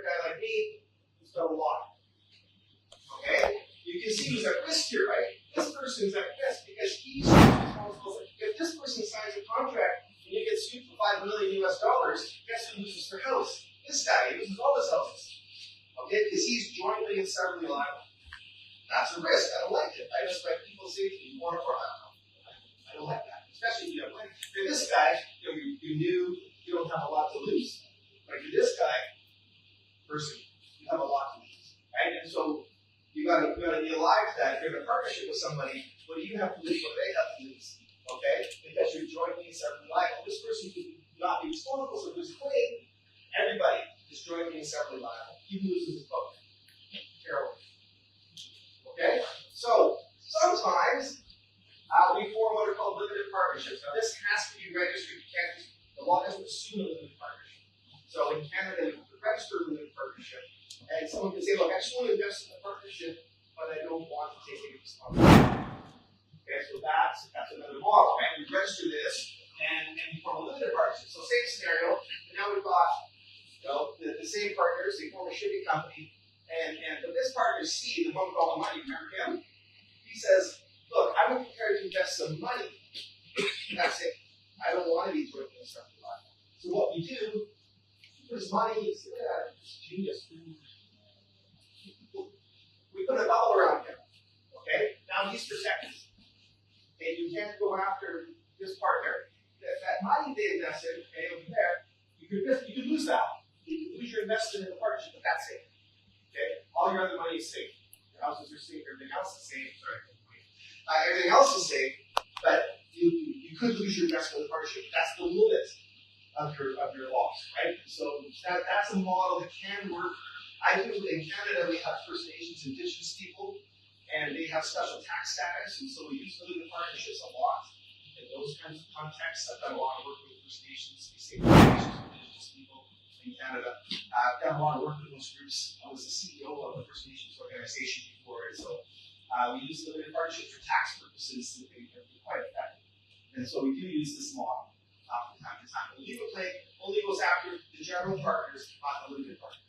ordinary guy like me who's done a lot. Okay? You can see who's at risk here, right? This person's at risk because he's responsible. If this person signs a contract and you get sued for $5 million US, guess who loses their house? This guy loses all his houses. Okay? Because he's jointly and severally liable. That's a risk. I don't like it. I respect people's safety. You want to I don't like that. Especially if you have money. For this guy, you're new, you don't have a lot to lose. But for this guy, person, you have a lot to lose. Right? And so you gotta be alive to that. If you're in a partnership with somebody, what do you have to lose? What do they have to lose? Okay? Because you're jointly and severally liable. This person could not be responsible, so if there's a claim, everybody is jointly and severally liable. He loses his boat. Terrible. Okay? So sometimes we form what are called limited partnerships. Now this has to be registered. You can't just, the law doesn't assume a limited partnership. So in Canada, you have to register a limited partnership. And someone can say, look, I just want to invest in the partnership, but I don't want to take any responsibility. Okay, so that's another model, right? We register this and we form a limited partnership. So same scenario, and now we've got the same partners, they form a shipping company, but this partner C, the one with all the money, remember him? He says, look, I'm prepared to invest some money. That's it. I don't want to be jointly and severally liable. So what we do, this money is genius. We put a dollar around him. Okay? Now he's protected. And you can't go after this partner. That money they invested, okay, over there, you could lose that. You could lose your investment in the partnership, but that's it. Okay? All your other money is safe. Your houses are safe, everything else is safe. Everything else is safe, but you could lose your investment in the partnership. That's the limit of your loss, right? So that's a model that can work. I do in Canada, we have First Nations, Indigenous people, and they have special tax status, and so we use limited partnerships a lot in those kinds of contexts. I've done a lot of work with First Nations, First Nations, Indigenous people in Canada. I've done a lot of work with those groups. I was the CEO of a First Nations organization before, and so we use limited partnerships for tax purposes, and they can be quite effective. And so we do use this model from time to time. The legal claim only goes after the general partners, not the limited partner.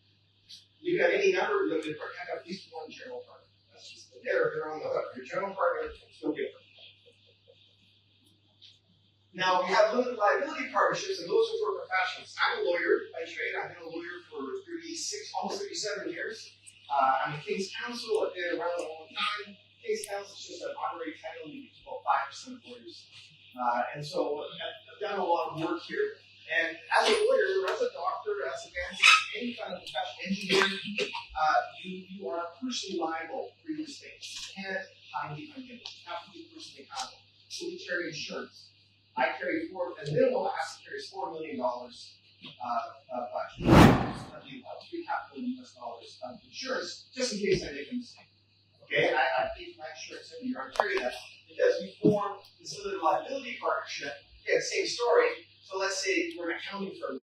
You can have any number of limited partners, you have at least one general partner. That's just they're on the hook. Your general partner is no different. Now we have limited liability partnerships, and those are for professionals. I'm a lawyer by trade. I've been a lawyer for almost 37 years. I'm a King's Counsel. I've been around a long time. King's Counsel is just an honorary title. You get about 5% of lawyers. And so I've done a lot of work here. And as a lawyer, as a doctor, as a dentist, any kind of professional engineer, you are personally liable for your mistakes. You can't hide behind it. You have to be personally accountable. So we carry insurance. I carry a minimum asset carries $4 million of $3.5 million of insurance, just in case I make a mistake. Okay, and I pay my insurance every year. I carry that because we form this limited liability partnership. Again, same story. So let's say we're an accounting firm.